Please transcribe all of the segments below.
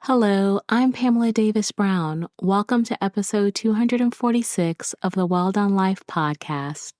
Hello, I'm Pamela Davis Brown. Welcome to episode 246 of the Well Done Life podcast.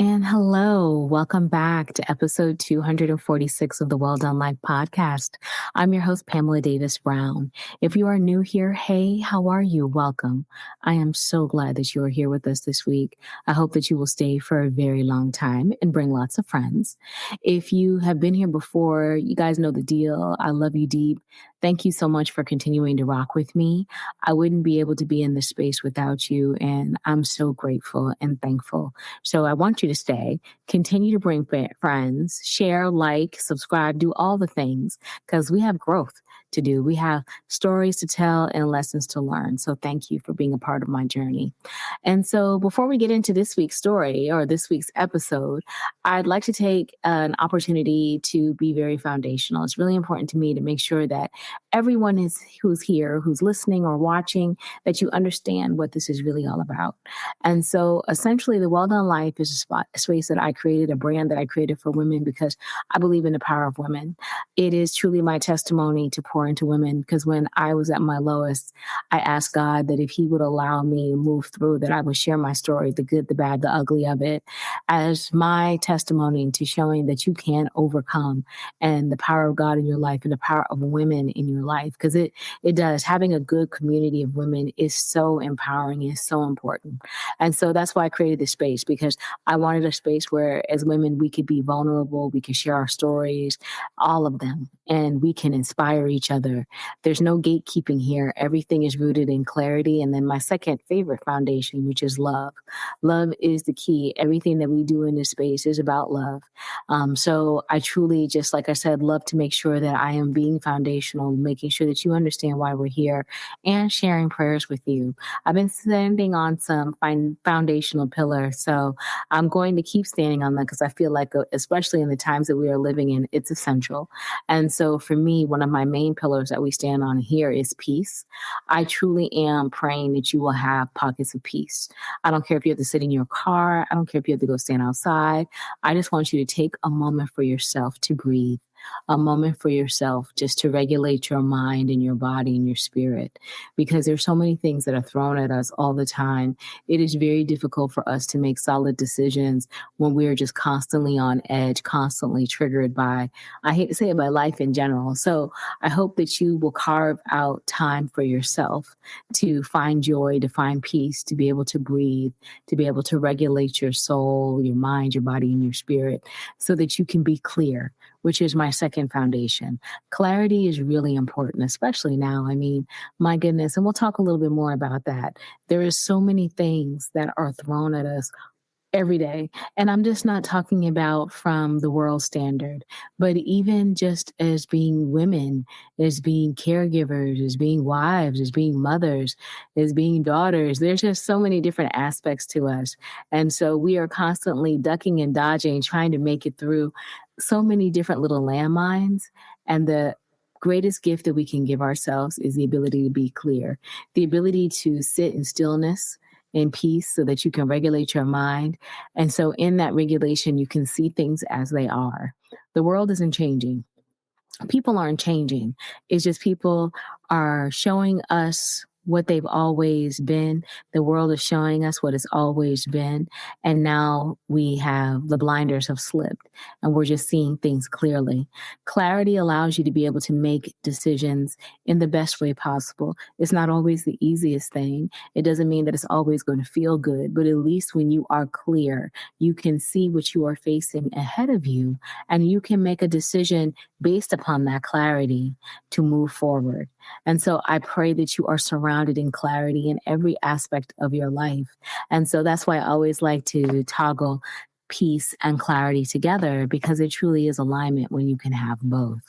And hello, welcome back to episode 246 of the Well Done Life podcast. I'm your host, Pamela Davis Brown. If you are new here, hey, how are you? Welcome. I am so glad that you are here with us this week. I hope that you will stay for a very long time and bring lots of friends. If you have been here before, you guys know the deal. I love you deep. Thank you so much for continuing to rock with me. I wouldn't be able to be in this space without you, and I'm so grateful and thankful. So I want you to stay, continue to bring friends, share, like, subscribe, do all the things, because we have growth to do. We have stories to tell and lessons to learn. So thank you for being a part of my journey. And so before we get into this week's story or this week's episode, I'd like to take an opportunity to be very foundational. It's really important to me to make sure that everyone who's here, who's listening or watching, that you understand what this is really all about. And so essentially the Well Done Life is a space that I created, a brand that I created for women because I believe in the power of women. It is truly my testimony to pour into women, because when I was at my lowest, I asked God that if he would allow me to move through, that I would share my story, the good, the bad, the ugly of it, as my testimony to showing that you can overcome, and the power of God in your life and the power of women in your life. Because it does. Having a good community of women is so empowering, is so important. And so that's why I created this space, because I wanted a space where as women, we could be vulnerable, we could share our stories, all of them, and we can inspire each other. There's no gatekeeping here. Everything is rooted in clarity. And then my second favorite foundation, which is love. Love is the key. Everything that we do in this space is about love. So I truly, just like I said, love to make sure that I am being foundational, making sure that you understand why we're here, and sharing prayers with you. I've been standing on some foundational pillars, so I'm going to keep standing on them because I feel like, especially in the times that we are living in, it's essential. And so for me, one of my main pillars that we stand on here is peace. I truly am praying that you will have pockets of peace. I don't care if you have to sit in your car. I don't care if you have to go stand outside. I just want you to take a moment for yourself to breathe. A moment for yourself just to regulate your mind and your body and your spirit, because there's so many things that are thrown at us all the time. It is very difficult for us to make solid decisions when we're just constantly on edge, constantly triggered by, I hate to say it, by life in general. So I hope that you will carve out time for yourself to find joy, to find peace, to be able to breathe, to be able to regulate your soul, your mind, your body, and your spirit, so that you can be clear, which is my second foundation. Clarity is really important, especially now. I mean, my goodness, and we'll talk a little bit more about that. There is so many things that are thrown at us every day. And I'm just not talking about from the world standard, but even just as being women, as being caregivers, as being wives, as being mothers, as being daughters. There's just so many different aspects to us. And so we are constantly ducking and dodging, trying to make it through so many different little landmines. And the greatest gift that we can give ourselves is the ability to be clear, the ability to sit in stillness, in peace, so that you can regulate your mind. And so in that regulation, you can see things as they are. The world isn't changing. People aren't changing. It's just people are showing us what they've always been. The world is showing us what it's always been. And now the blinders have slipped and we're just seeing things clearly. Clarity allows you to be able to make decisions in the best way possible. It's not always the easiest thing. It doesn't mean that it's always going to feel good, but at least when you are clear, you can see what you are facing ahead of you, and you can make a decision based upon that clarity to move forward. And so I pray that you are surrounded in clarity in every aspect of your life. And so that's why I always like to toggle peace and clarity together, because it truly is alignment when you can have both.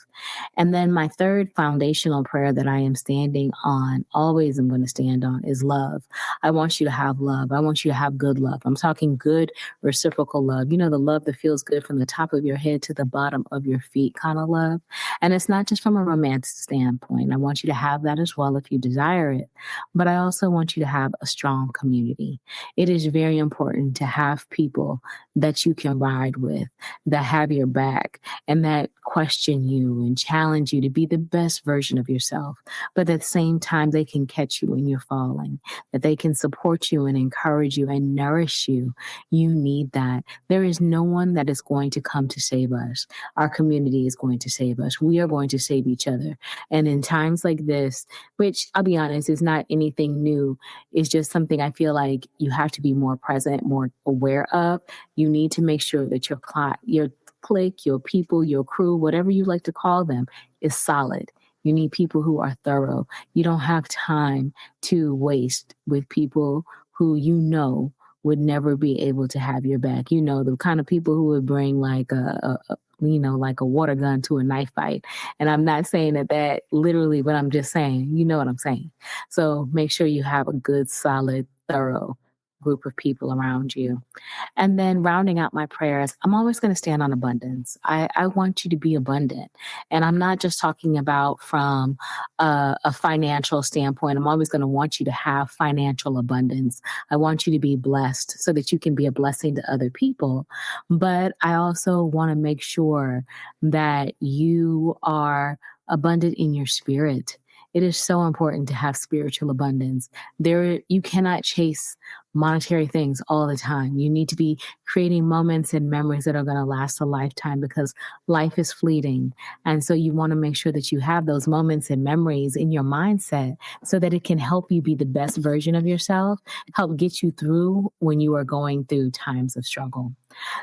And then my third foundational prayer that I am standing on, always am going to stand on, is love. I want you to have love. I want you to have good love. I'm talking good reciprocal love. You know, the love that feels good from the top of your head to the bottom of your feet kind of love. And it's not just from a romantic standpoint. I want you to have that as well if you desire it. But I also want you to have a strong community. It is very important to have people that you can ride with, that have your back, and that question you and challenge you to be the best version of yourself. But at the same time, they can catch you when you're falling, that they can support you and encourage you and nourish you. You need that. There is no one that is going to come to save us. Our community is going to save us. We are going to save each other. And in times like this, which I'll be honest, is not anything new, it's just something I feel like you have to be more present, more aware of. You need to make sure that your clique, your people, your crew, whatever you like to call them, is solid. You need people who are thorough. You don't have time to waste with people who you know would never be able to have your back. You know, the kind of people who would bring like like a water gun to a knife fight. And I'm not saying that literally, but I'm just saying, you know what I'm saying. So make sure you have a good, solid, thorough group of people around you. And then rounding out my prayers, I'm always going to stand on abundance. I want you to be abundant. And I'm not just talking about from a financial standpoint. I'm always going to want you to have financial abundance. I want you to be blessed so that you can be a blessing to other people. But I also want to make sure that you are abundant in your spirit. It is so important to have spiritual abundance. You cannot chase monetary things all the time. You need to be creating moments and memories that are going to last a lifetime, because life is fleeting. And so you want to make sure that you have those moments and memories in your mindset so that it can help you be the best version of yourself, help get you through when you are going through times of struggle.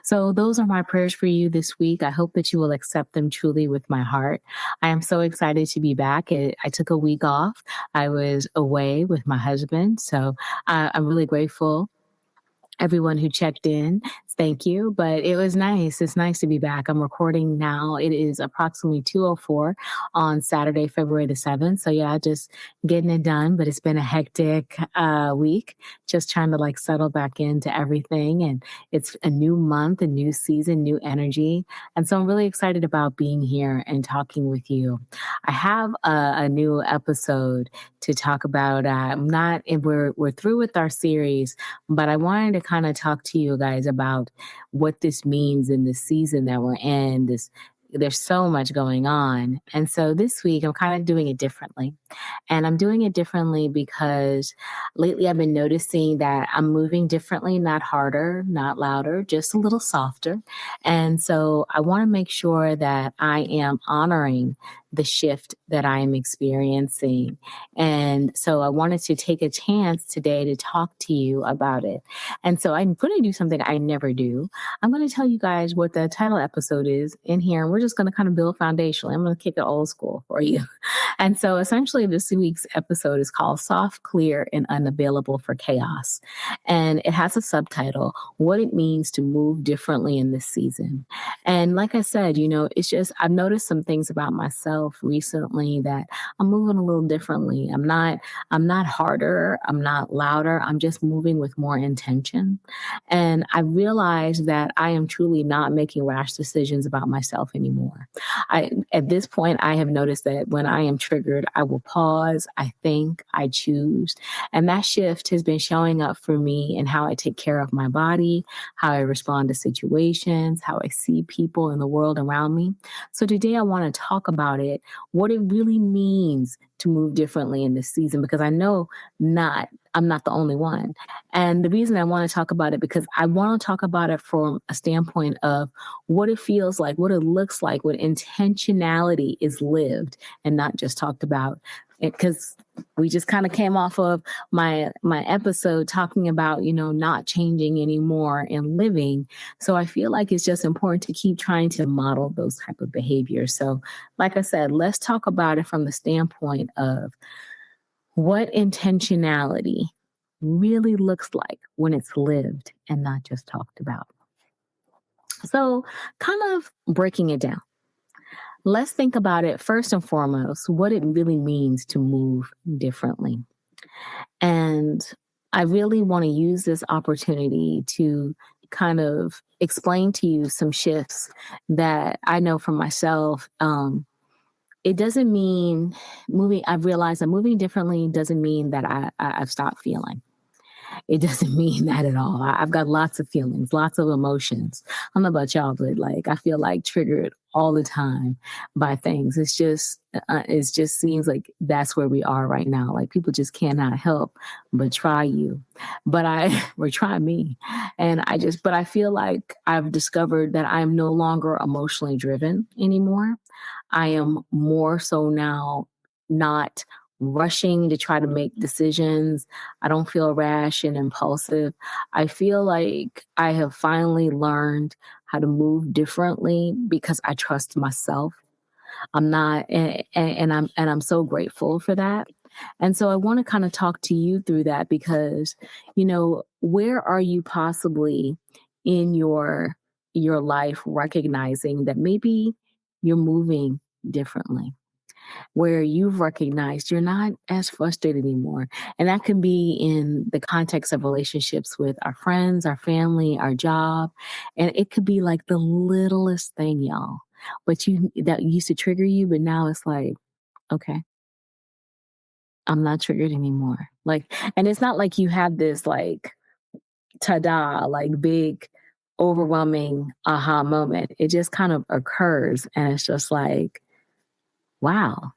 So those are my prayers for you this week. I hope that you will accept them truly with my heart. I am so excited to be back. I took a week off. I was away with my husband. So I'm really grateful. Everyone who checked in, thank you. But it was nice. It's nice to be back. I'm recording now. It is approximately 2:04 on Saturday, February the 7th. So yeah, just getting it done. But it's been a hectic week, just trying to like settle back into everything. And it's a new month, a new season, new energy. And so I'm really excited about being here and talking with you. I have a new episode to talk about. We're through with our series, but I wanted to kind of talk to you guys about what this means in the season that we're in. There's so much going on. And so this week I'm kind of doing it differently. And I'm doing it differently because lately I've been noticing that I'm moving differently, not harder, not louder, just a little softer. And so I want to make sure that I am honoring the shift that I am experiencing. And so I wanted to take a chance today to talk to you about it. And so I'm going to do something I never do. I'm going to tell you guys what the title episode is in here, and we're just going to kind of build foundationally. I'm going to kick it old school for you. And so essentially this week's episode is called Soft, Clear, and Unavailable for Chaos. And it has a subtitle, What It Means to Move Differently in This Season. And like I said, it's just, I've noticed some things about myself recently that I'm moving a little differently. I'm not harder. I'm not louder. I'm just moving with more intention. And I realized that I am truly not making rash decisions about myself anymore. At this point, I have noticed that when I am triggered, I will pause, I think, I choose. And that shift has been showing up for me in how I take care of my body, how I respond to situations, how I see people in the world around me. So today I want to talk about it, what it really means to move differently in this season, because I know I'm not the only one. And the reason I want to talk about it, because I want to talk about it from a standpoint of what it feels like, what it looks like, what intentionality is lived and not just talked about. Because we just kind of came off of my episode talking about, not changing anymore and living. So I feel like it's just important to keep trying to model those type of behaviors. So like I said, let's talk about it from the standpoint of what intentionality really looks like when it's lived and not just talked about. So, kind of breaking it down, let's think about it first and foremost, what it really means to move differently. And I really want to use this opportunity to kind of explain to you some shifts that I know for myself. It doesn't mean moving, I've realized that moving differently doesn't mean that I've stopped feeling. It doesn't mean that at all. I've got lots of feelings, lots of emotions. I don't know about y'all, but like I feel like triggered all the time by things. It just seems like that's where we are right now. Like people just cannot help but try you, or try me, but I feel like I've discovered that I'm no longer emotionally driven anymore. I am more so now not rushing to try to make decisions. I don't feel rash and impulsive. I feel like I have finally learned how to move differently because I trust myself. I'm not, and I'm so grateful for that. And so I want to kind of talk to you through that because, where are you possibly in your life recognizing that maybe you're moving differently? Where you've recognized you're not as frustrated anymore. And that can be in the context of relationships with our friends, our family, our job. And it could be like the littlest thing, y'all. But that used to trigger you, but now it's like, okay, I'm not triggered anymore. Like, and it's not like you have this like ta-da, like big, overwhelming aha moment. It just kind of occurs and it's just like, wow,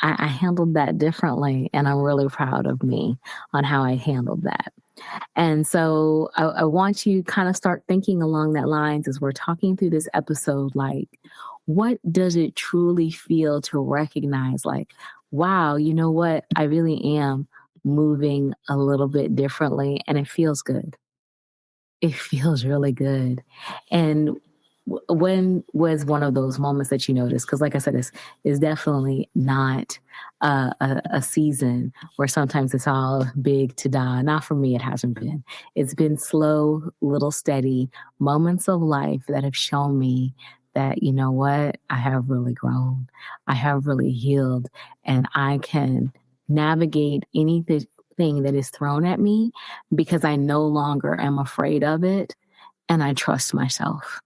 I handled that differently, and I'm really proud of me on how I handled that. And so I want you to kind of start thinking along that lines as we're talking through this episode, like, what does it truly feel to recognize, like, wow, you know what? I really am moving a little bit differently, and it feels good. It feels really good. And when was one of those moments that you noticed? Because, like I said, it's definitely not a season where sometimes it's all big to die. Not for me, it hasn't been. It's been slow, little steady moments of life that have shown me that, you know what, I have really grown, I have really healed, and I can navigate anything that is thrown at me because I no longer am afraid of it. And I trust myself.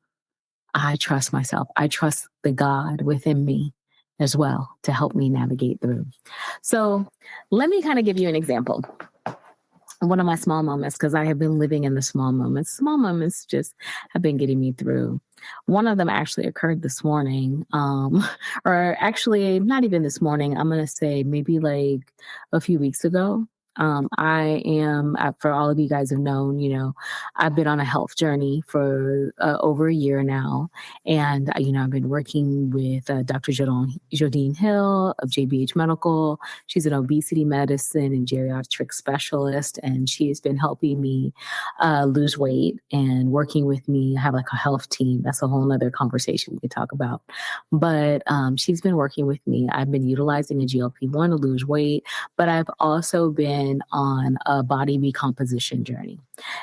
I trust myself. I trust the God within me as well to help me navigate through. So let me kind of give you an example. One of my small moments, because I have been living in the small moments. Small moments just have been getting me through. One of them actually occurred this morning, or actually not even this morning. I'm going to say maybe like a few weeks ago. I am, for all of you guys have known, I've been on a health journey for over a year now. And, I've been working with Dr. Jodine Hill of JBH Medical. She's an obesity medicine and geriatric specialist, and she has been helping me lose weight and working with me. I have like a health team. That's a whole nother conversation we could talk about. But she's been working with me. I've been utilizing a GLP-1 to lose weight, but I've also been on a body recomposition journey.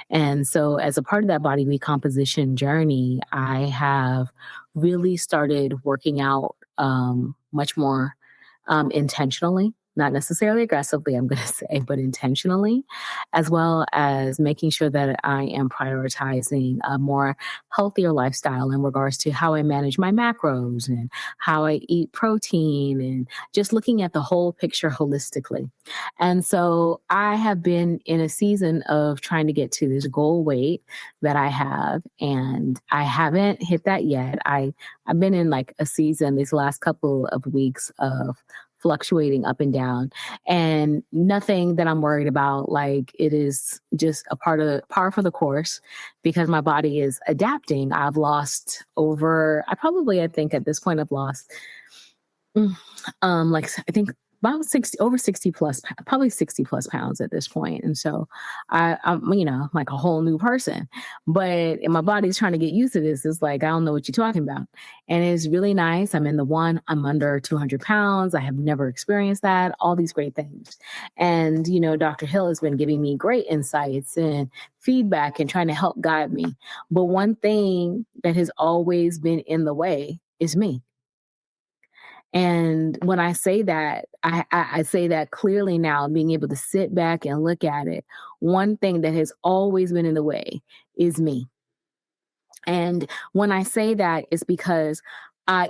And so as a part of that body recomposition journey, I have really started working out much more intentionally, not necessarily aggressively, I'm going to say, but intentionally, as well as making sure that I am prioritizing a more healthier lifestyle in regards to how I manage my macros and how I eat protein and just looking at the whole picture holistically. And so I have been in a season of trying to get to this goal weight that I have, and I haven't hit that yet. I've been in like a season these last couple of weeks of fluctuating up and down, and nothing that I'm worried about. Like, it is just a par for the course because my body is adapting. I've lost I think at this point I've lost like I think about 60, over 60 plus, probably 60 plus pounds at this point. And so I'm, like a whole new person, but and my body's trying to get used to this. It's like, I don't know what you're talking about. And it's really nice. I'm under 200 pounds. I have never experienced that, all these great things. And, Dr. Hill has been giving me great insights and feedback and trying to help guide me. But one thing that has always been in the way is me. And when I say that, I say that clearly now, being able to sit back and look at it. One thing that has always been in the way is me. And when I say that, it's because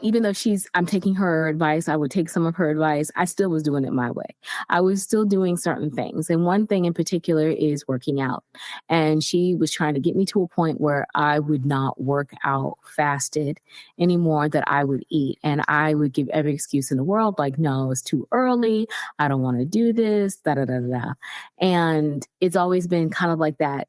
even though I'm taking her advice, I would take some of her advice, I still was doing it my way. I was still doing certain things. And one thing in particular is working out. And she was trying to get me to a point where I would not work out fasted anymore, that I would eat. And I would give every excuse in the world, like, no, it's too early. I don't want to do this, da da da da. And it's always been kind of like that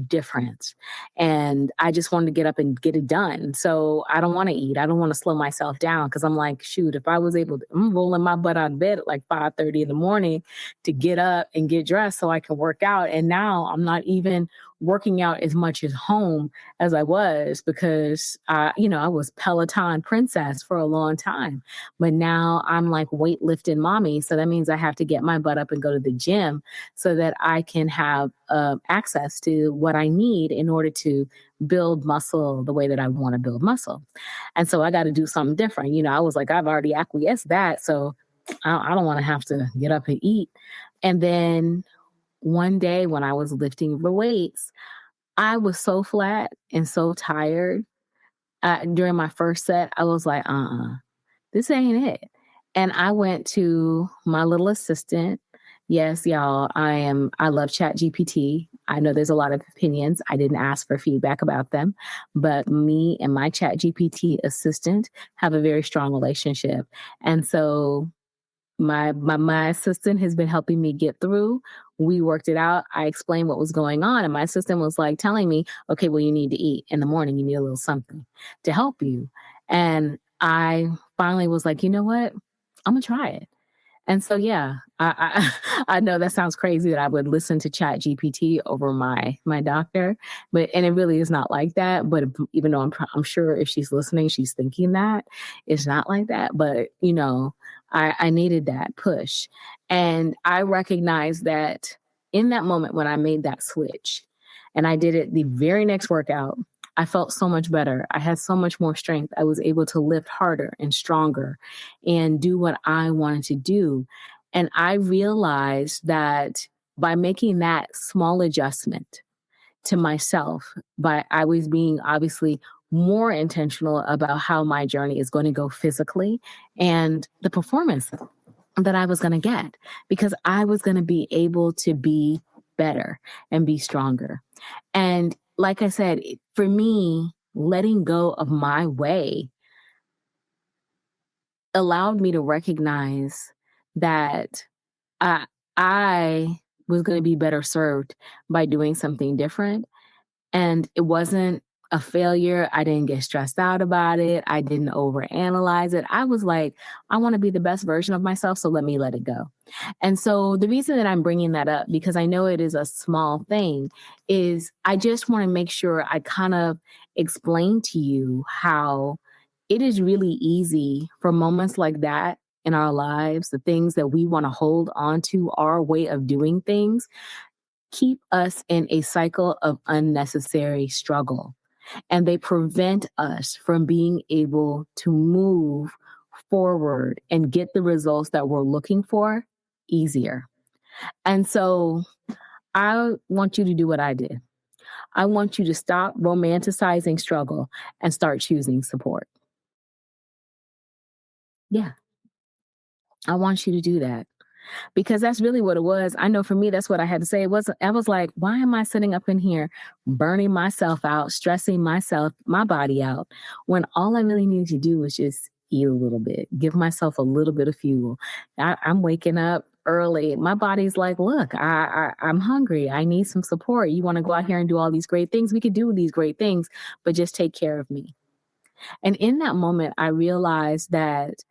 difference. And I just wanted to get up and get it done. So I don't want to eat. I don't want to slow myself down, because I'm like, shoot, if I was able to, I'm rolling my butt out of bed at like 5:30 in the morning to get up and get dressed so I can work out. And now I'm not even working out as much at home as I was, because I was Peloton princess for a long time. But now I'm like weightlifting mommy. So that means I have to get my butt up and go to the gym so that I can have access to what I need in order to build muscle the way that I want to build muscle. And so I got to do something different. I was like, I've already acquiesced that. So I don't want to have to get up and eat. And then one day when I was lifting the weights, I was so flat and so tired. During my first set, I was like, this ain't it. And I went to my little assistant. Yes, y'all, I love ChatGPT. I know there's a lot of opinions. I didn't ask for feedback about them, but me and my ChatGPT assistant have a very strong relationship. And so my assistant has been helping me get through. We worked it out. I explained what was going on. And my assistant was like telling me, okay, well, you need to eat in the morning. You need a little something to help you. And I finally was like, you know what? I'm going to try it. And so, yeah, I know that sounds crazy that I would listen to Chat GPT over my doctor, and it really is not like that. But even though I'm sure if she's listening, she's thinking that it's not like that. But, I needed that push. And I recognized that in that moment when I made that switch and I did it the very next workout, I felt so much better. I had so much more strength. I was able to lift harder and stronger and do what I wanted to do. And I realized that by making that small adjustment to myself, I was being obviously more intentional about how my journey is going to go physically and the performance that I was going to get, because I was going to be able to be better and be stronger. And like I said, for me, letting go of my way allowed me to recognize that I was going to be better served by doing something different. And it wasn't a failure. I didn't get stressed out about it. I didn't overanalyze it. I was like, I want to be the best version of myself, so let me let it go. And so the reason that I'm bringing that up, because I know it is a small thing, is I just want to make sure I kind of explain to you how it is really easy for moments like that in our lives, the things that we want to hold on to, our way of doing things, keep us in a cycle of unnecessary struggle. And they prevent us from being able to move forward and get the results that we're looking for easier. And so I want you to do what I did. I want you to stop romanticizing struggle and start choosing support. Yeah, I want you to do that. Because that's really what it was. I know for me, that's what I had to say. I was like, why am I sitting up in here burning myself out, stressing my body out, when all I really needed to do was just eat a little bit, give myself a little bit of fuel. I'm waking up early. My body's like, look, I'm hungry. I need some support. You want to go out here and do all these great things? We could do these great things, but just take care of me. And in that moment, I realized that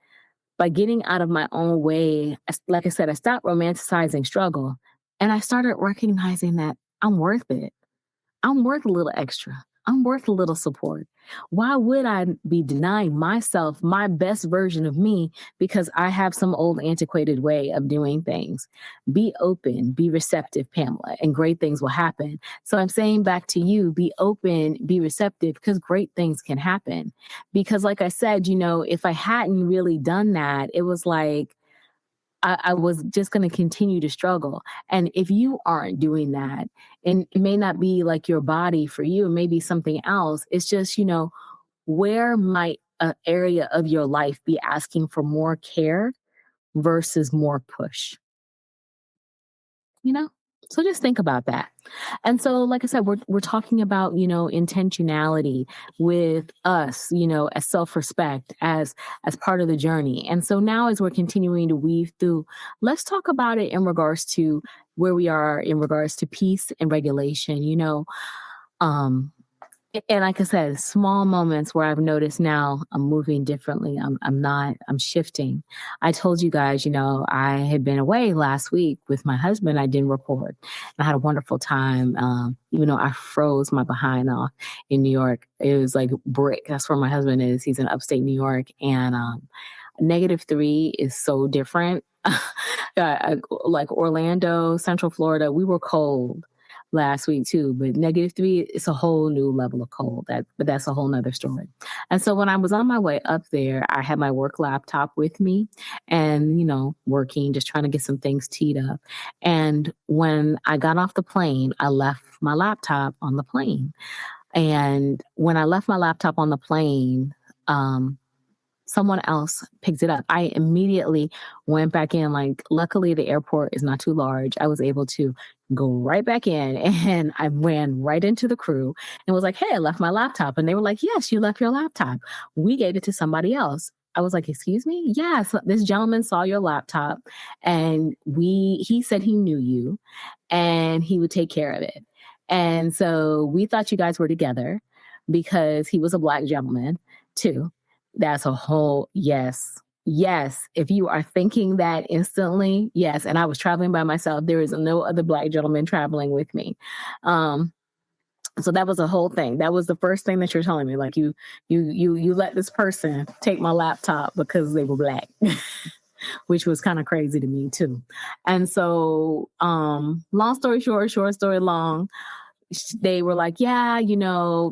by getting out of my own way, like I said, I stopped romanticizing struggle and I started recognizing that I'm worth it. I'm worth a little extra. I'm worth a little support. Why would I be denying myself my best version of me because I have some old antiquated way of doing things? Be open, be receptive, Pamela, and great things will happen. So I'm saying back to you, be open, be receptive, because great things can happen. Because like I said, if I hadn't really done that, it was like, I was just going to continue to struggle. And if you aren't doing that, and it may not be like your body for you, it may be something else. It's just, where might an area of your life be asking for more care versus more push? you know? So just think about that. And so, like I said, we're talking about, intentionality with us, as self-respect, as part of the journey. And so now as we're continuing to weave through, let's talk about it in regards to where we are in regards to peace and regulation, um, and like I said, small moments where I've noticed now I'm moving differently. I'm shifting. I told you guys, I had been away last week with my husband. I didn't record. I had a wonderful time. Even though I froze my behind off in New York, it was like brick. That's where my husband is. He's in upstate New York. And -3 is so different. Like Orlando, Central Florida, we were cold last week too, but -3, it's a whole new level of cold. But that's a whole nother story. And so when I was on my way up there, I had my work laptop with me and, working, just trying to get some things teed up. And when I got off the plane, I left my laptop on the plane. And when I left my laptop on the plane, someone else picked it up. I immediately went back in. Like, luckily the airport is not too large. I was able to go right back in and I ran right into the crew and was like, "Hey, I left my laptop." And they were like, "Yes, you left your laptop. We gave it to somebody else." I was like, "Excuse me?" "Yes, this gentleman saw your laptop and he said he knew you and he would take care of it. And so we thought you guys were together because he was a Black gentleman too." That's a whole yes. Yes. If you are thinking that instantly, yes. And I was traveling by myself. There is no other Black gentleman traveling with me. So that was a whole thing. That was the first thing that you're telling me. Like you let this person take my laptop because they were Black, which was kind of crazy to me too. And so, long story short, short story long, they were like, "Yeah,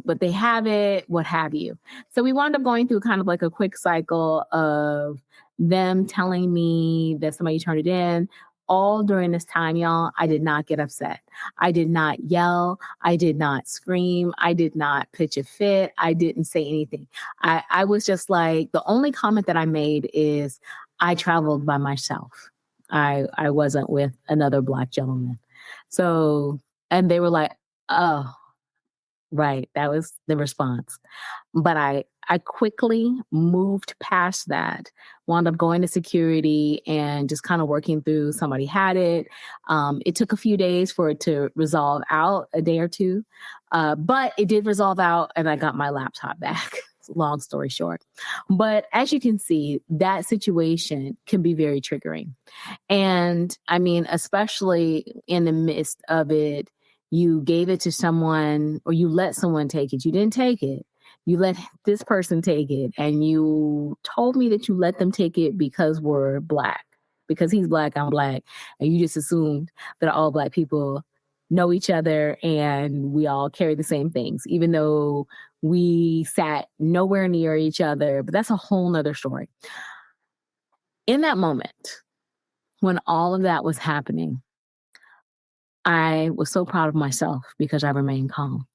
but they have it, what have you." So we wound up going through kind of like a quick cycle of them telling me that somebody turned it in. All during this time, y'all, I did not get upset. I did not yell. I did not scream. I did not pitch a fit. I didn't say anything. I was just like, the only comment that I made is I traveled by myself. I wasn't with another Black gentleman. So, and they were like, "Oh, right." That was the response. But I quickly moved past that, wound up going to security and just kind of working through somebody had it. It took a few days for it to resolve out, a day or two. But it did resolve out and I got my laptop back. Long story short. But as you can see, that situation can be very triggering. And I mean, especially in the midst of it, you gave it to someone or you let someone take it. You didn't take it. You let this person take it. And you told me that you let them take it because we're Black, because he's Black, I'm Black. And you just assumed that all Black people know each other and we all carry the same things, even though we sat nowhere near each other. But that's a whole nother story. In that moment, when all of that was happening, I was so proud of myself because I remained calm.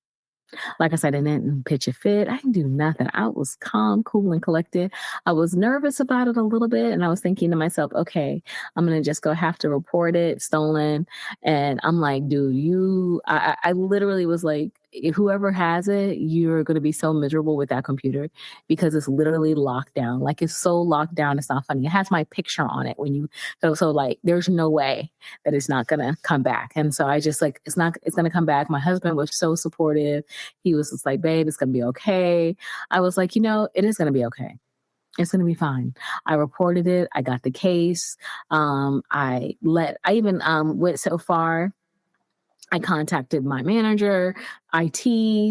Like I said, I didn't pitch a fit. I didn't do nothing. I was calm, cool, and collected. I was nervous about it a little bit. And I was thinking to myself, okay, I'm going to just go have to report it stolen. And I'm like, dude, I literally was like, whoever has it, you're going to be so miserable with that computer because it's literally locked down. Like, it's so locked down. It's not funny. It has my picture on it when you go. So like, there's no way that it's not going to come back. And so I just like, it's going to come back. My husband was so supportive. He was just like, "Babe, it's going to be okay." I was like, it is going to be okay. It's going to be fine. I reported it. I got the case. I even went so far. I contacted my manager, IT.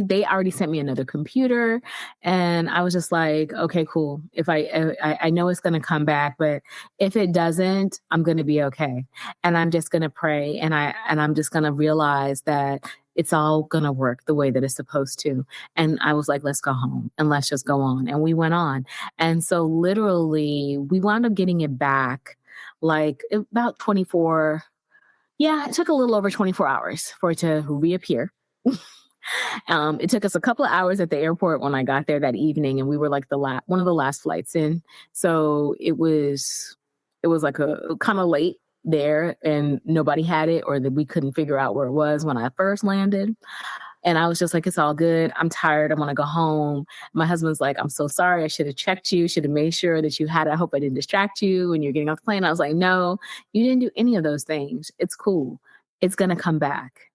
They already sent me another computer, and I was just like, okay, cool. If I know it's going to come back, but if it doesn't, I'm going to be okay. And I'm just going to pray, and I'm just going to realize that it's all going to work the way that it's supposed to. And I was like, let's go home and let's just go on. And we went on. And so literally, we wound up getting it back like about 24. Yeah, it took a little over 24 hours for it to reappear. It took us a couple of hours at the airport when I got there that evening, and we were like one of the last flights in. So it was like a kind of late there, and nobody had it, or that we couldn't figure out where it was when I first landed. And I was just like, it's all good. I'm tired. I want to go home. My husband's like, I'm so sorry. I should have checked you, should have made sure that you had it. I hope I didn't distract you when you're getting off the plane. I was like, no, you didn't do any of those things. It's cool. It's going to come back.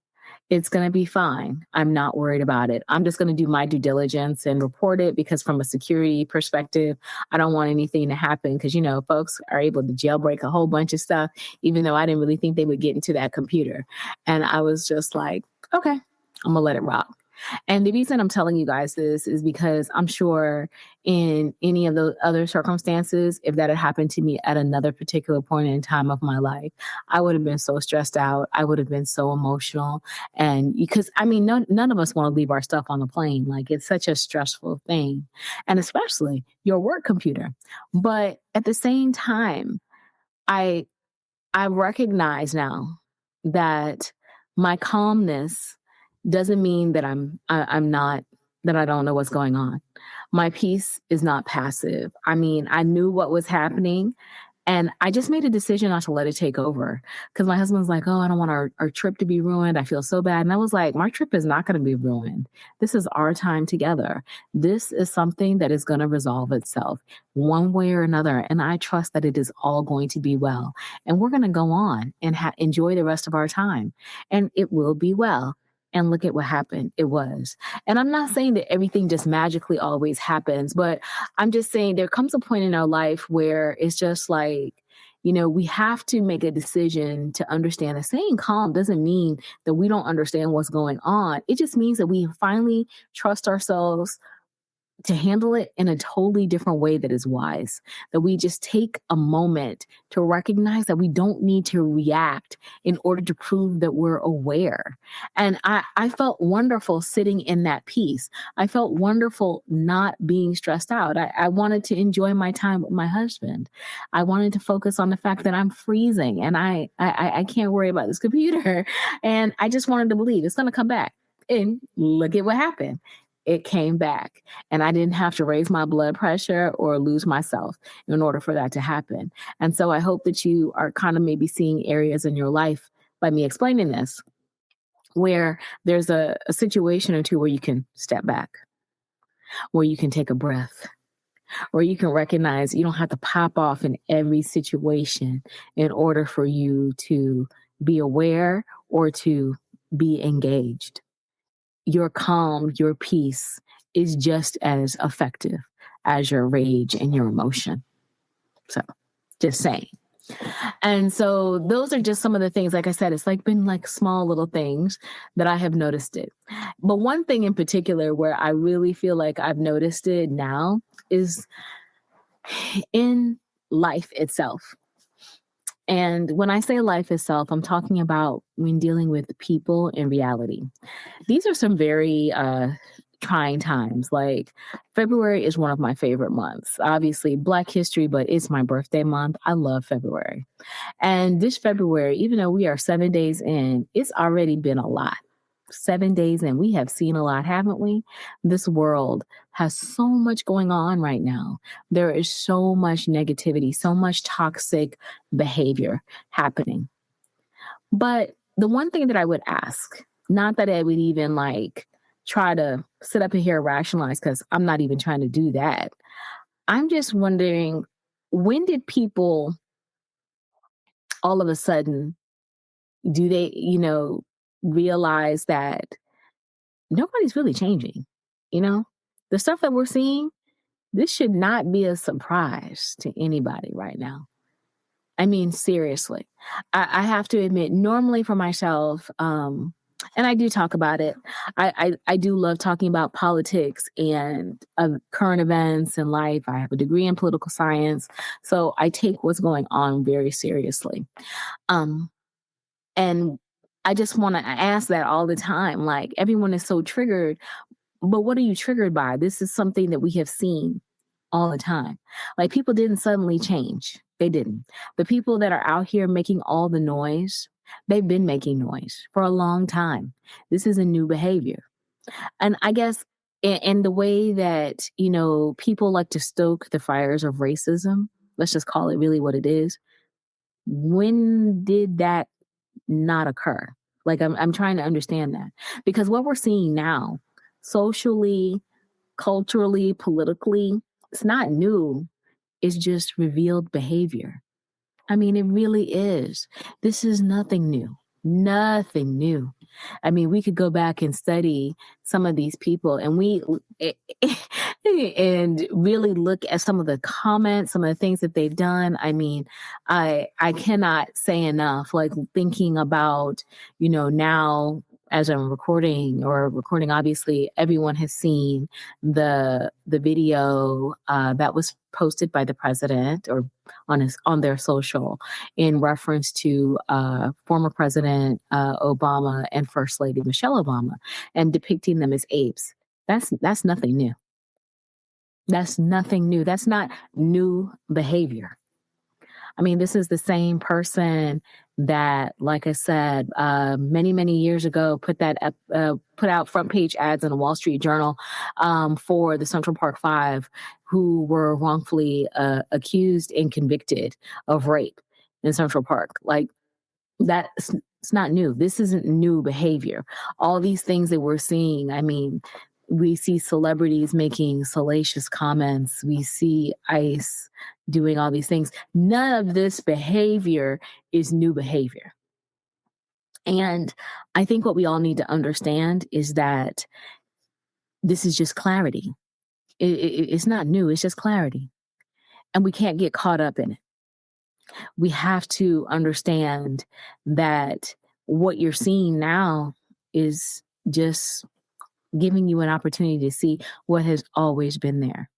It's going to be fine. I'm not worried about it. I'm just going to do my due diligence and report it, because from a security perspective, I don't want anything to happen, because, folks are able to jailbreak a whole bunch of stuff, even though I didn't really think they would get into that computer. And I was just like, okay, I'm going to let it rock. And the reason I'm telling you guys this is because I'm sure in any of the other circumstances, if that had happened to me at another particular point in time of my life, I would have been so stressed out. I would have been so emotional. And because, none of us want to leave our stuff on the plane. Like, it's such a stressful thing, and especially your work computer. But at the same time, I recognize now that my calmness doesn't mean that I'm not, that I don't know what's going on. My peace is not passive. I knew what was happening, and I just made a decision not to let it take over, because my husband's like, oh, I don't want our trip to be ruined. I feel so bad. And I was like, my trip is not going to be ruined. This is our time together. This is something that is going to resolve itself one way or another. And I trust that it is all going to be well. And we're going to go on and enjoy the rest of our time. And it will be well. And look at what happened. It was. And I'm not saying that everything just magically always happens, but I'm just saying there comes a point in our life where it's just like, we have to make a decision to understand that staying calm doesn't mean that we don't understand what's going on. It just means that we finally trust ourselves to handle it in a totally different way that is wise, that we just take a moment to recognize that we don't need to react in order to prove that we're aware. And I felt wonderful sitting in that peace. I felt wonderful not being stressed out. I wanted to enjoy my time with my husband. I wanted to focus on the fact that I'm freezing and I can't worry about this computer. And I just wanted to believe it's going to come back. And look at what happened. It came back, and I didn't have to raise my blood pressure or lose myself in order for that to happen. And so I hope that you are kind of maybe seeing areas in your life by me explaining this, where there's a situation or two where you can step back, where you can take a breath, where you can recognize you don't have to pop off in every situation in order for you to be aware or to be engaged. Your calm, your peace is just as effective as your rage and your emotion. So just saying. And so those are just some of the things, like I said, it's like been like small little things that I have noticed it. But one thing in particular where I really feel like I've noticed it now is in life itself. And when I say life itself, I'm talking about when dealing with people in reality. These are some very trying times. Like, February is one of my favorite months. Obviously, Black History, but it's my birthday month. I love February. And this February, even though we are 7 days in, it's already been a lot. 7 days in, we have seen a lot, haven't we? This world has so much going on right now. There is so much negativity, so much toxic behavior happening. But the one thing that I would ask, not that I would even like try to sit up in here and rationalize, because I'm not even trying to do that. I'm just wondering, when did people all of a sudden, do they, realize that nobody's really changing? The stuff that we're seeing, this should not be a surprise to anybody right now. I mean, seriously, I have to admit, normally for myself, and I do talk about it. I do love talking about politics and current events in life. I have a degree in political science, so I take what's going on very seriously. Um, and I just want to ask that all the time. Like, everyone is so triggered, but what are you triggered by? This is something that we have seen all the time. Like, people didn't suddenly change. They didn't. The people that are out here making all the noise, they've been making noise for a long time. This is a new behavior. And I guess in the way that, people like to stoke the fires of racism, let's just call it really what it is. When did that not occur? Like, I'm trying to understand that, because what we're seeing now, socially, culturally, politically, it's not new. It's just revealed behavior. I mean, it really is. This is nothing new. Nothing new. I mean, we could go back and study some of these people, and and really look at some of the comments, some of the things that they've done. I mean, I cannot say enough. Like, thinking about, now as I'm recording, obviously everyone has seen the video that was posted by the president or on their social in reference to former President Obama and First Lady Michelle Obama, and depicting them as apes. That's nothing new. That's nothing new. That's not new behavior. I mean, this is the same person that, like I said, many, many years ago, put out front page ads in the Wall Street Journal for the Central Park Five, who were wrongfully accused and convicted of rape in Central Park. Like, it's not new. This isn't new behavior. All these things that we're seeing, I mean, we see celebrities making salacious comments. We see ICE doing all these things. None of this behavior is new behavior. And I think what we all need to understand is that this is just clarity. It's not new. It's just clarity. And we can't get caught up in it. We have to understand that what you're seeing now is just giving you an opportunity to see what has always been there.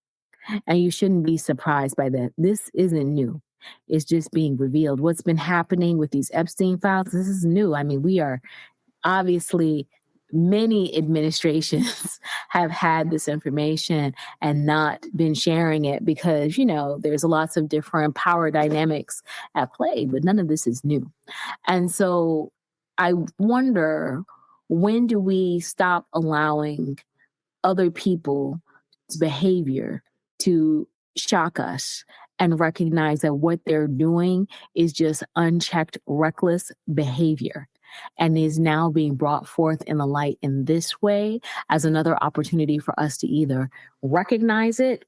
And you shouldn't be surprised by that. This isn't new. It's just being revealed. What's been happening with these Epstein files, this is new. I mean, we are obviously, many administrations have had this information and not been sharing it because, there's lots of different power dynamics at play, but none of this is new. And so I wonder, when do we stop allowing other people's behavior to shock us and recognize that what they're doing is just unchecked, reckless behavior, and is now being brought forth in the light in this way as another opportunity for us to either recognize it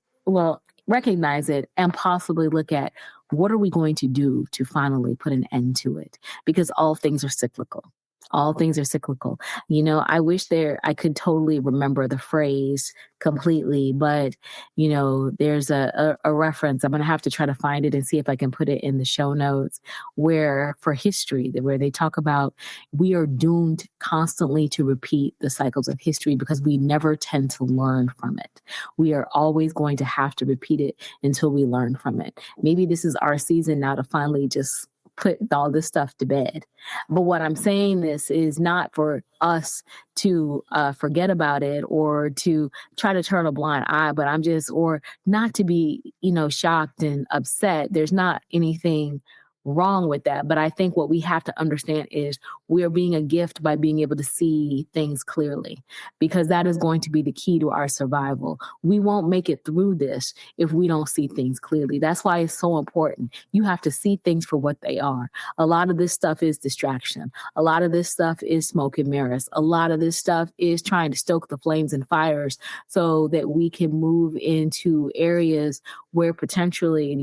and possibly look at what are we going to do to finally put an end to it, because all things are cyclical. All things are cyclical. I wish I could totally remember the phrase completely, but, there's a reference. I'm going to have to try to find it and see if I can put it in the show notes, where they talk about we are doomed constantly to repeat the cycles of history because we never tend to learn from it. We are always going to have to repeat it until we learn from it. Maybe this is our season now to finally just put all this stuff to bed. But what I'm saying this is not for us to forget about it or to try to turn a blind eye, but or not to be, shocked and upset. There's not anything wrong with that. But I think what we have to understand is we are being a gift by being able to see things clearly, because that is going to be the key to our survival. We won't make it through this if we don't see things clearly. That's why it's so important. You have to see things for what they are. A lot of this stuff is distraction. A lot of this stuff is smoke and mirrors. A lot of this stuff is trying to stoke the flames and fires so that we can move into areas where potentially,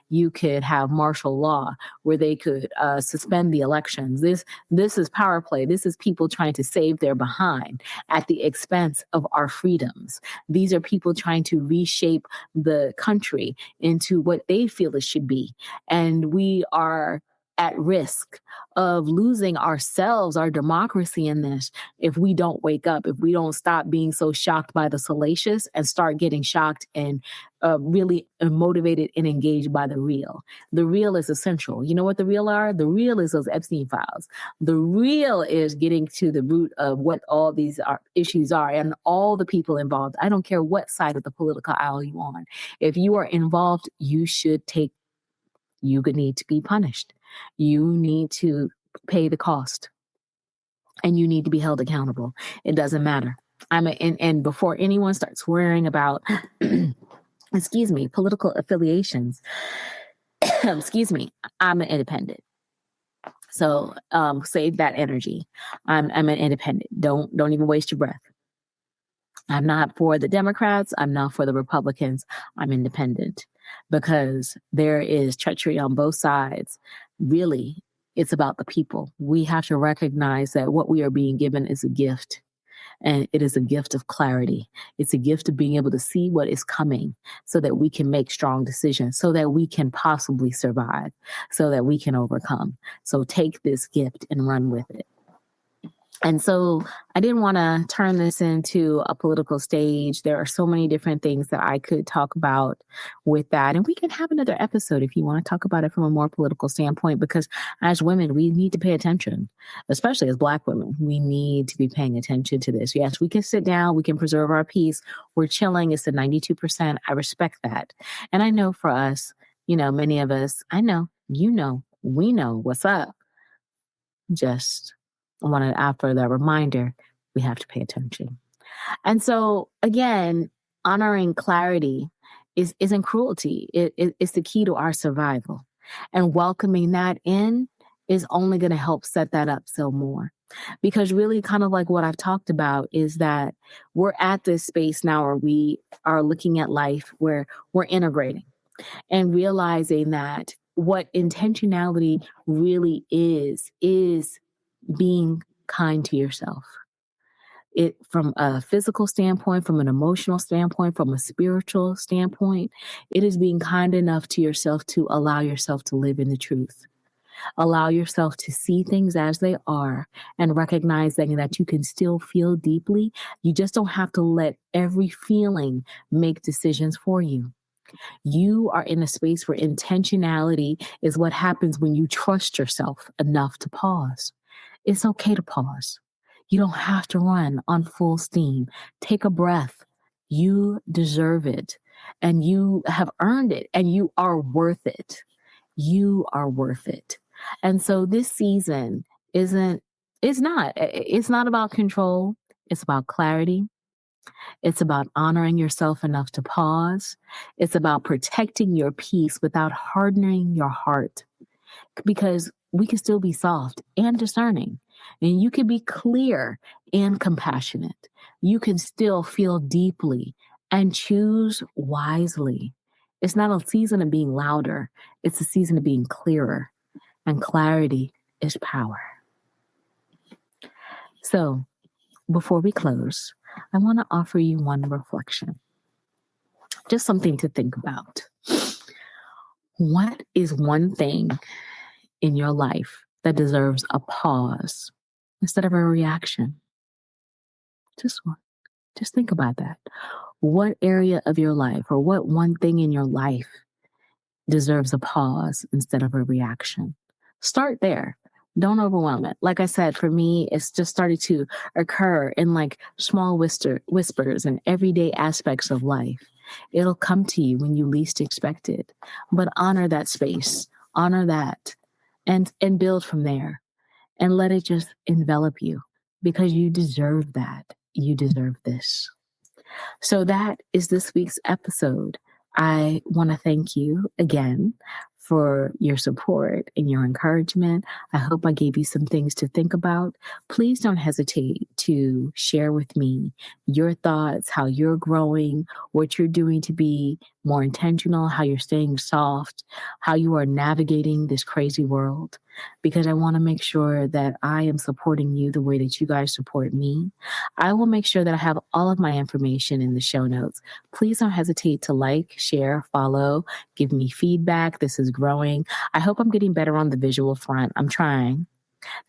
you could have martial law. law where they could suspend the elections. This is power play. This is people trying to save their behind at the expense of our freedoms. These are people trying to reshape the country into what they feel it should be. And we are at risk of losing ourselves, our democracy in this, if we don't wake up, if we don't stop being so shocked by the salacious and start getting shocked and really motivated and engaged by the real. The real is essential. You know what the real are? The real is those Epstein files. The real is getting to the root of what all these issues are and all the people involved. I don't care what side of the political aisle you're on. If you are involved, you need to be punished. You need to pay the cost and you need to be held accountable. It doesn't matter. And before anyone starts worrying about, political affiliations, I'm an independent. So save that energy. I'm an independent. Don't even waste your breath. I'm not for the Democrats. I'm not for the Republicans. I'm independent because there is treachery on both sides. Really, it's about the people. We have to recognize that what we are being given is a gift. And it is a gift of clarity. It's a gift of being able to see what is coming so that we can make strong decisions, so that we can possibly survive, so that we can overcome. So take this gift and run with it. And so I didn't want to turn this into a political stage. There are so many different things that I could talk about with that. And we can have another episode if you want to talk about it from a more political standpoint, because as women, we need to pay attention, especially as Black women. We need to be paying attention to this. Yes, we can sit down. We can preserve our peace. We're chilling. It's the 92%. I respect that. And I know for us, many of us, I know, we know what's up. Just I want to offer that reminder, we have to pay attention. And so, again, honoring clarity isn't cruelty. It's the key to our survival. And welcoming that in is only going to help set that up so more. Because really kind of like what I've talked about is that we're at this space now where we are looking at life where we're integrating and realizing that what intentionality really is being kind to yourself. It from a physical standpoint, from an emotional standpoint, from a spiritual standpoint, it is being kind enough to yourself to allow yourself to live in the truth. Allow yourself to see things as they are and recognizing that you can still feel deeply. You just don't have to let every feeling make decisions for you. You are in a space where intentionality is what happens when you trust yourself enough to pause. It's okay to pause. You don't have to run on full steam. Take a breath. You deserve it. And you have earned it. And you are worth it. You are worth it. And so this season it's not about control. It's about clarity. It's about honoring yourself enough to pause. It's about protecting your peace without hardening your heart. Because we can still be soft and discerning. And you can be clear and compassionate. You can still feel deeply and choose wisely. It's not a season of being louder. It's a season of being clearer. And clarity is power. So before we close, I want to offer you one reflection. Just something to think about. What is one thing in your life that deserves a pause instead of a reaction? Just one. Just think about that. What area of your life or what one thing in your life deserves a pause instead of a reaction? Start there. Don't overwhelm it. Like I said, for me, it's just started to occur in like small whispers and everyday aspects of life. It'll come to you when you least expect it. But honor that space. Honor that. And build from there and let it just envelop you because you deserve that. You deserve this. So that is this week's episode. I want to thank you again for your support and your encouragement. I hope I gave you some things to think about. Please don't hesitate to share with me your thoughts, how you're growing, what you're doing to be more intentional, how you're staying soft, how you are navigating this crazy world, because I want to make sure that I am supporting you the way that you guys support me. I will make sure that I have all of my information in the show notes. Please don't hesitate to like, share, follow, give me feedback. This is growing. I hope I'm getting better on the visual front. I'm trying.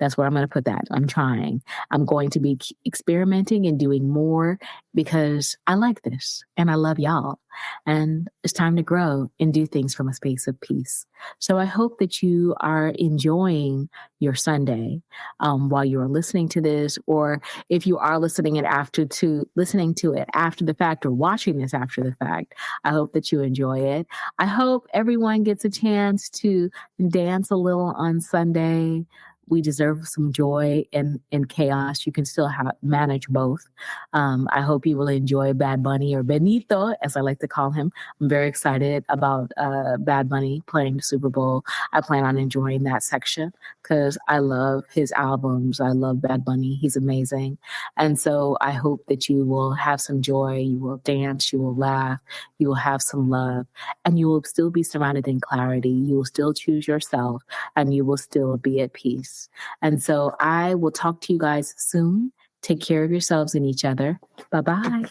That's where I'm going to put that. I'm trying. I'm going to be experimenting and doing more because I like this and I love y'all. And it's time to grow and do things from a space of peace. So I hope that you are enjoying your Sunday while you are listening to this, or if you are listening to it after the fact or watching this after the fact. I hope that you enjoy it. I hope everyone gets a chance to dance a little on Sunday. We deserve some joy and chaos. You can still manage both. I hope you will enjoy Bad Bunny, or Benito, as I like to call him. I'm very excited about Bad Bunny playing the Super Bowl. I plan on enjoying that section because I love his albums. I love Bad Bunny. He's amazing. And so I hope that you will have some joy. You will dance. You will laugh. You will have some love. And you will still be surrounded in clarity. You will still choose yourself. And you will still be at peace. And so I will talk to you guys soon. Take care of yourselves and each other. Bye-bye.